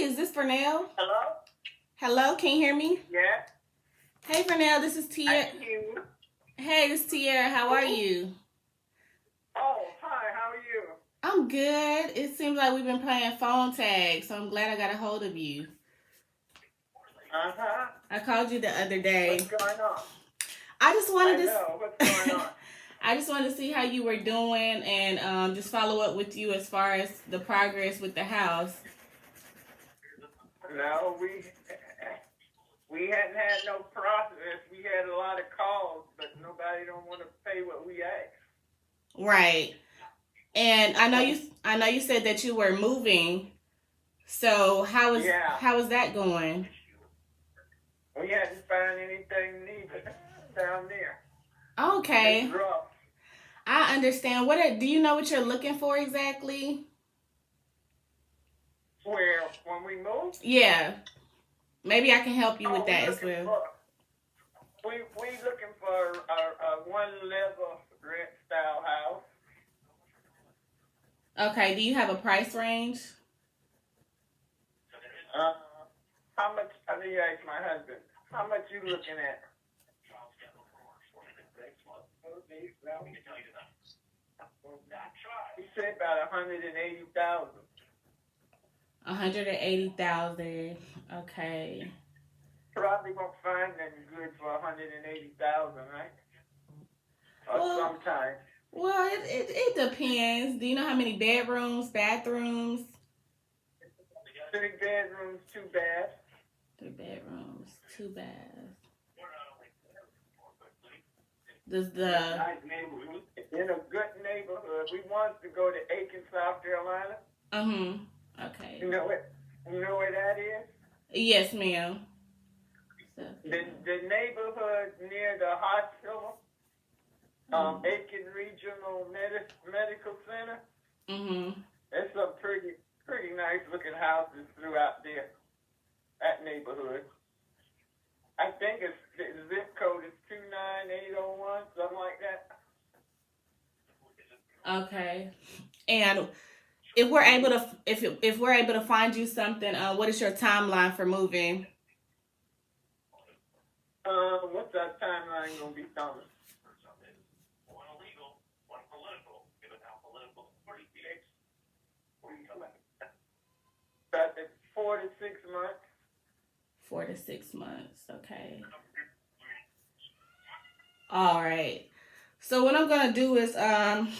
is this Vernell? Hello? Hello, can you hear me? Yeah. Hey, Vernell, this is Tia. I can hear you. Hey, this is Tierra. How are you? Oh, hi, how are you? I'm good. It seems like we've been playing phone tag, so I'm glad I got a hold of you. Uh-huh. I called you the other day. What's going on? I just wanted I to. know. What's going on? I just wanted to see how you were doing and just follow up with you as far as the progress with the house. No, we hadn't had no process. We had a lot of calls, but nobody don't want to pay what we asked. Right. And I know you said that you were moving. So how is that going? We hadn't found anything neither down there. Okay. It's rough. I understand. Do you know what you're looking for exactly? Where when we move? Yeah. Maybe I can help you with that as well. We looking for a one-level rent style house. Okay. Do you have a price range? How much? I need to ask my husband. How much you looking at? He said about 180,000. 180,000. Okay. Probably won't find nothing good for 180,000, right? Or sometime. Well, it depends. Do you know how many bedrooms, bathrooms? 3 bedrooms, 2 baths. 3 bedrooms, 2 baths. Does the in a good neighborhood? We want to go to Aiken, South Carolina. Okay. You know where that is? Yes, ma'am. The neighborhood near the hospital, Aiken Regional Medical Center. There's some pretty nice looking houses throughout there. That neighborhood. I think the zip code is 29801, something like that. Okay. And if we're able to if we're able to find you something, what is your timeline for moving? What's our timeline gonna be, Thomas? About 4 to 6 months. 4 to 6 months. Okay. All right. So what I'm gonna do is I'm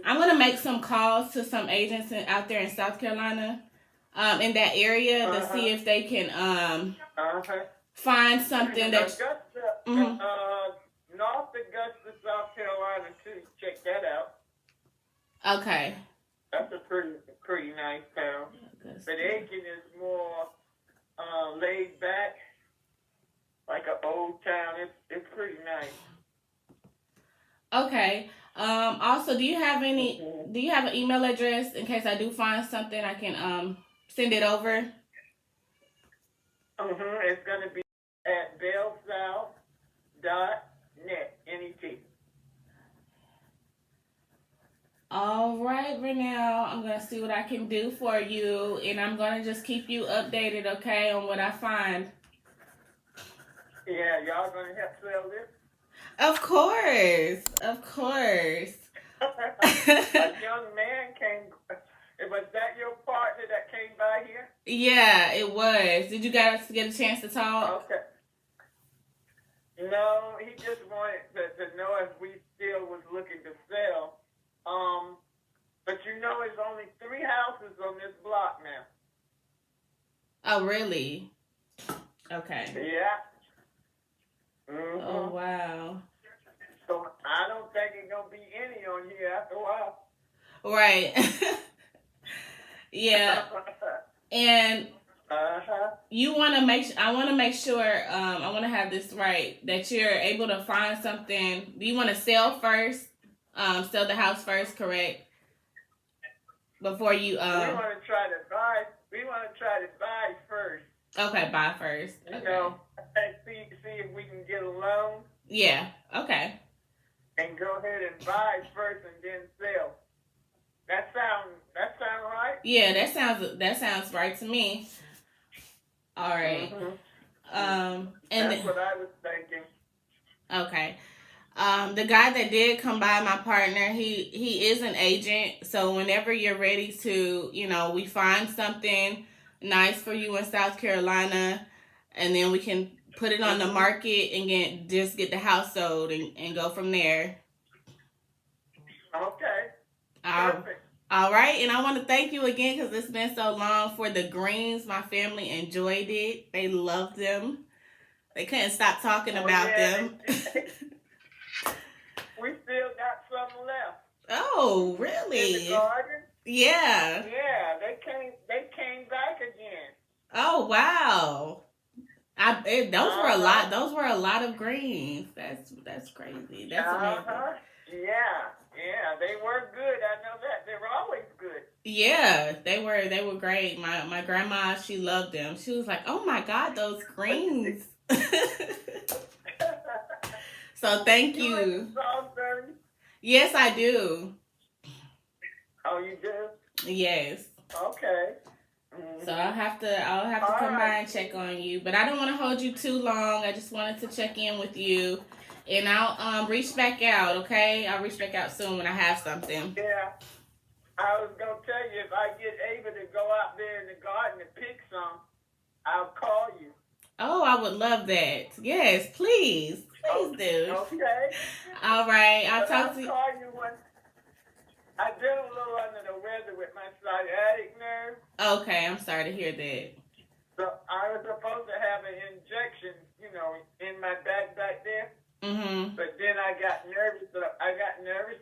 gonna make some calls to some agents out there in South Carolina, in that area to see if they can find something that. Augusta, North Augusta, South Carolina too. Check that out. Okay. That's a pretty nice town. But Aiken is more laid back, like an old town. It's pretty nice. Okay. Also, do you have an email address in case I do find something I can send it over? It's gonna be at bellsouth.net. Net. All right, Vernell. I'm gonna see what I can do for you, and I'm gonna just keep you updated, okay, on what I find. Yeah, y'all gonna help sell this? Of course. A young man came. Was that your partner that came by here? Yeah, it was. Did you guys get a chance to talk? Okay. No, he just wanted to know if we still was looking to sell. But there's only 3 houses on this block now. Oh, really? Okay. Yeah. Oh, wow. So I don't think it's gonna be any on here after a while. Right. Yeah. And you want to make. I want to make sure. I want to have this right. That you're able to find something. Do you want to sell first? Sell the house first, correct? Before you. We want to try to buy. We want to try to buy first. Okay, buy first. Okay. And see if we can get a loan. Yeah. Okay. And go ahead and buy first and then sell. That sound right? Yeah, that sounds right to me. All right. And that's what I was thinking. Okay. The guy that did come by, my partner, he is an agent. So whenever you're ready to, we find something nice for you in South Carolina, and then we can put it on the market and get the house sold and go from there. Okay. Perfect. All right, and I want to thank you again because it's been so long for the greens. My family enjoyed it. They loved them. They couldn't stop talking about them. We still got some left. Oh, really? In the garden? Yeah. Yeah, they came back again. Oh, wow. Those were a lot. Those were a lot of greens. That's crazy. That's amazing. Yeah, they were good. I know that. They were always good. Yeah, they were great. My grandma, she loved them. She was like, "Oh my God, those greens." So thank you. You Salisbury? Yes, I do. Oh, you do? Yes. Okay. So I'll have to come by and check on you, but I don't want to hold you too long. I just wanted to check in with you, and I'll reach back out. Okay, I'll reach back out soon when I have something. Yeah, I was gonna tell you if I get able to go out there in the garden and pick some, I'll call you. Oh, I would love that. Yes, please do. Okay. All right, I'll talk to you. I'll call you when I've been a little under the weather with my sciatic nerve. Okay, I'm sorry to hear that. So I was supposed to have an injection, in my back there. Mhm. But then I got nervous.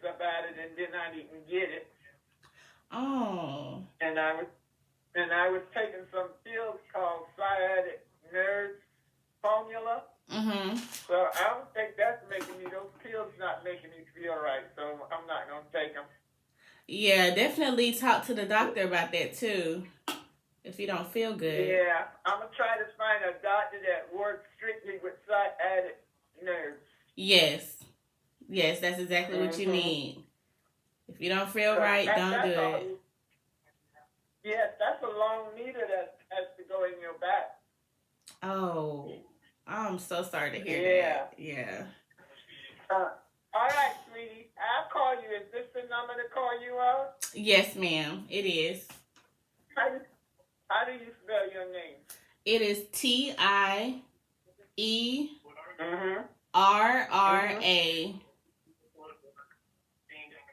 About it, and then I didn't get it. Oh. And I was taking some pills called sciatic nerve formula. Mhm. So I don't think that's making me. Those pills not making me feel right. So I'm not gonna take them. Yeah, definitely talk to the doctor about that too. If you don't feel good. Yeah, I'm gonna try to find a doctor that works strictly with sciatic nerves. Yes, that's exactly what you need. If you don't feel right, don't do it. Yes, that's a long needle that has to go in your back. Oh, I'm so sorry to hear that. Yeah. All right, sweetie. I'll call you. Is this the number to call you on? Yes, ma'am. It is. How do you spell your name? It is TIERRA.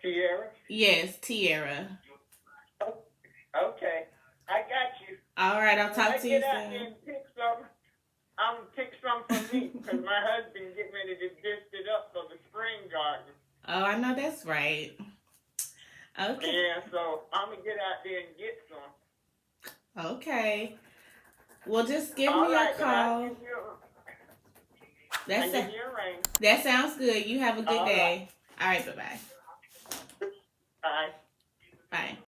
Tierra? Yes, Tierra. Okay. I got you. All right, I'll talk to you soon. I'm gonna pick some for me because my husband getting ready to disc it up for the spring garden. Oh, I know that's right. Okay. Yeah, so I'm gonna get out there and get some. Okay. Well, just give me a call. That sounds good. You have a good day. All right, bye-bye. Bye. Bye.